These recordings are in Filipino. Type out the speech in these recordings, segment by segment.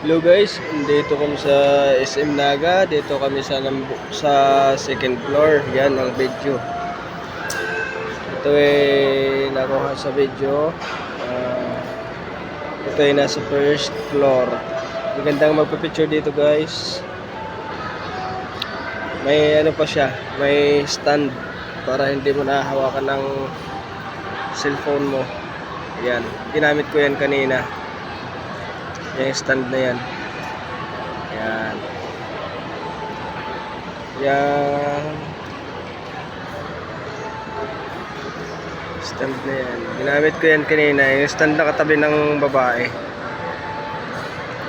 Hello guys, dito kami sa SM Naga. Dito kami sa second floor. Yan ang video. Ito ay nakuha sa video. Ito ay nasa first floor. Magandang magpa-picture dito guys. May ano pa siya, may stand para hindi mo nahahawakan ng cellphone mo. Yan, ginamit ko yan kanina. Yung stand na yan. Yan. Yan. Stand na yan. Ginamit ko yan kanina. Yung stand na katabi ng babae.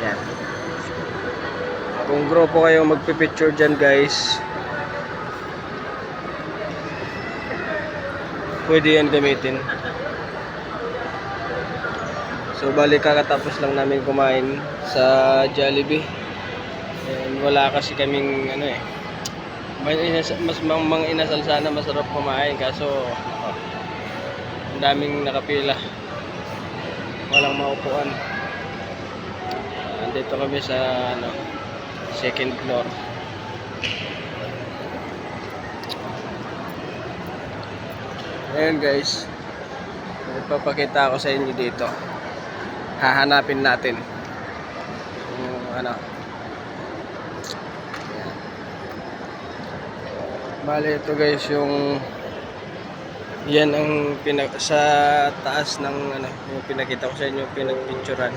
Yan. Kung grupo kayo magpipicture dyan guys, pwede yan gamitin. So bali kakatapos lang namin kumain sa Jollibee. And wala kasi kaming ano mas mga inasal sana masarap kumain kaso ang daming nakapila. Walang maupuan. Andito kami sa second floor. Ayan guys. Ipapakita ako sa inyo dito. Hahanapin natin yung Ayan. Bale ito guys yung yan ang sa taas ng yung pinakita ko sa inyo, pinagpicturan.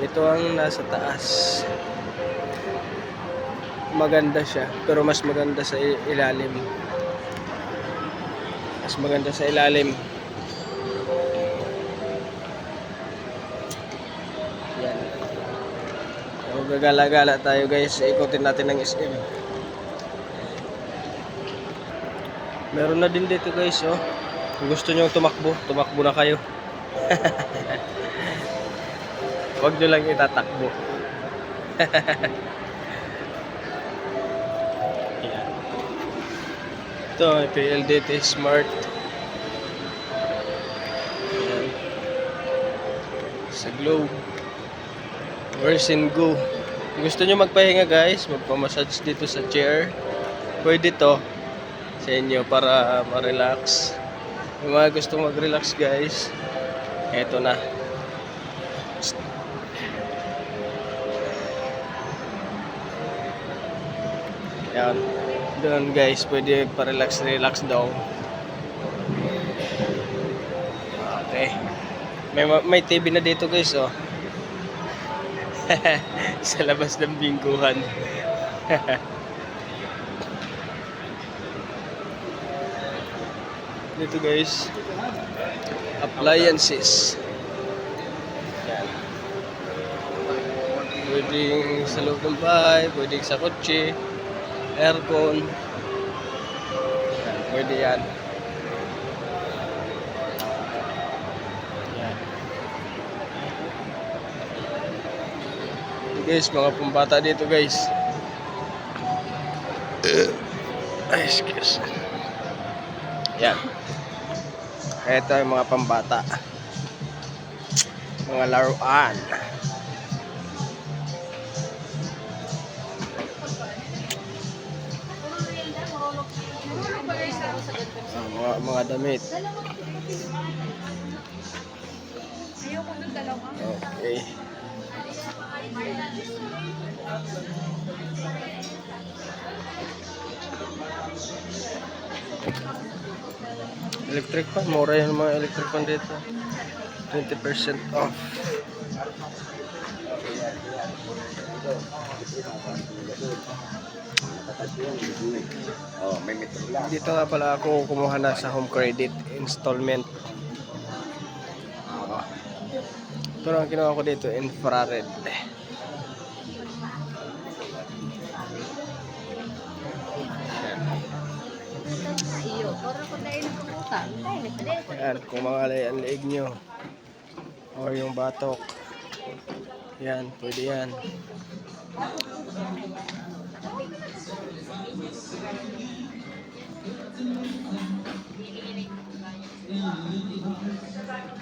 Ito ang nasa taas. Maganda siya pero mas maganda sa ilalim. Mas maganda sa ilalim. Gagala-gala tayo guys, ikutin natin ng SM. Meron na din dito guys, oh. Kung gusto nyo tumakbo na kayo. Huwag nyo lang itatakbo. Yan. Ito, PLDT Smart. Yan. Sa Globe. Where's in Go? Kung gusto nyo magpahinga guys, magpamassage dito sa chair, pwede to sa inyo para ma-relax. Yung mga gusto mag-relax guys, eto na. Yan. Doon guys, pwede pa-relax daw. Okay. May TV na dito guys, oh. Sa labas ng bingguhan. Dito guys, appliances. Yan. Pwedeng sa loob ng bahay, pwedeng sa kotse, aircon. Yan, pwede yan. Guys, mga pambata dito guys. Ay, excuse. Yan. Ito yung mga pambata. Mga laruan. Mga damit. Okay. Electric fan, mura yung mga electric fan dito. 20% off. Dito nga pala ako kumuha na sa home credit installment. Ito lang kinuha ko dito, infrared. Yan, kung mga ang leeg nyo o yung batok, yan, pwede yan.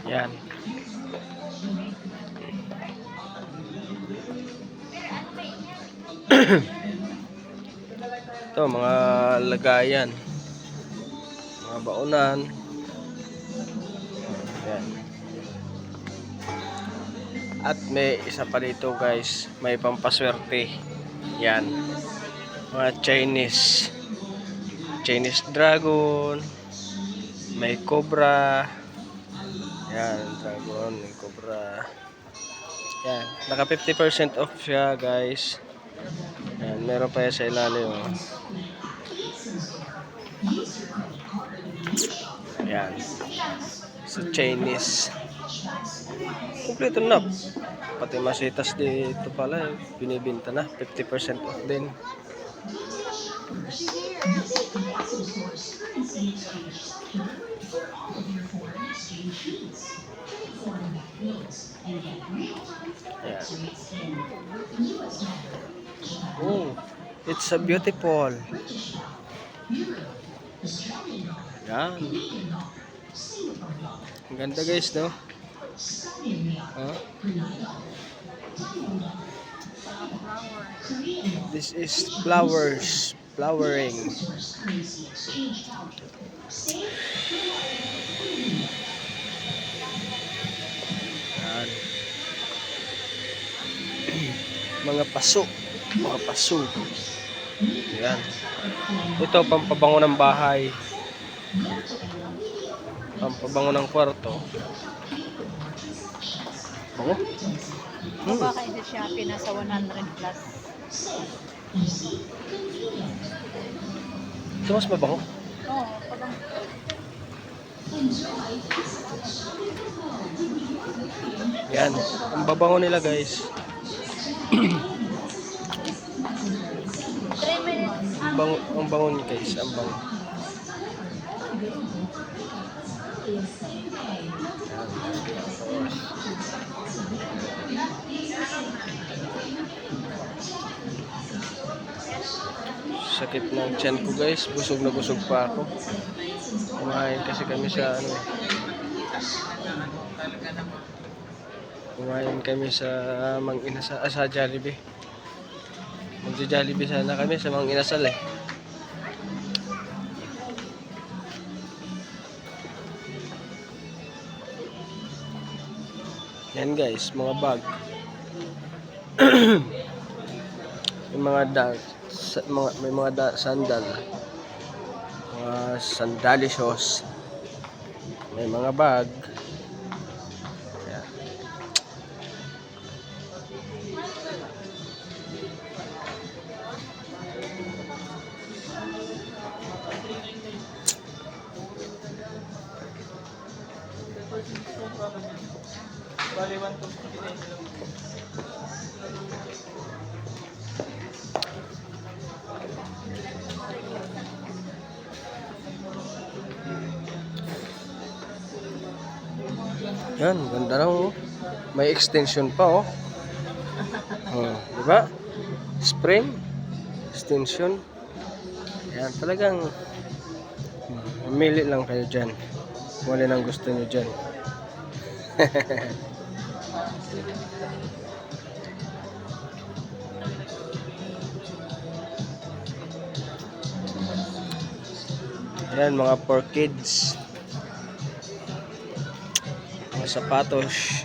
Yan. Ito, mga lagayan. Mga baunan. Ayan. At may isa pa dito guys, may pampaswerte. Yan. Mga Chinese dragon, may cobra. Yan, dragon, may cobra. Yan, naka 50% off siya guys. Yan, meron pa yan sa ilalim. Yan. Sa Chinese. Kompleto na. Pati masitas dito pala binibenta na. 50% off din. Ayan. Oh, it's so beautiful. Yan. Ang ganda guys, no? Huh? This is flowering. Yan. Mga paso. Yan. Ito pampabango ng bahay. Pampabango ng kwarto. Bango. Baka sa Shopee nasa 100 plus. Ito mas mabango. Oo, pag Yan. Ang babango nila guys. 3 minutes. Ang bango niya guys. Ang bango. Sakit ng tiyan ko guys, busog na busog pa ako. Kumain kasi kami sa kumain kami sa Mang Inasal, sa Jollibee. Magja-Jollibee sana kami sa Mang Inasal eh. Yan guys, mga bag. Yung mga sandal, mga sandalisyos, may mga bag. Ayan. Yan, ganda na oh. May extension pa oh. Oh, di ba? Spring extension. Yan, talagang mamili lang kayo diyan. Kung alin ang gusto niyo diyan. Yan, mga for kids. Mga sapatos.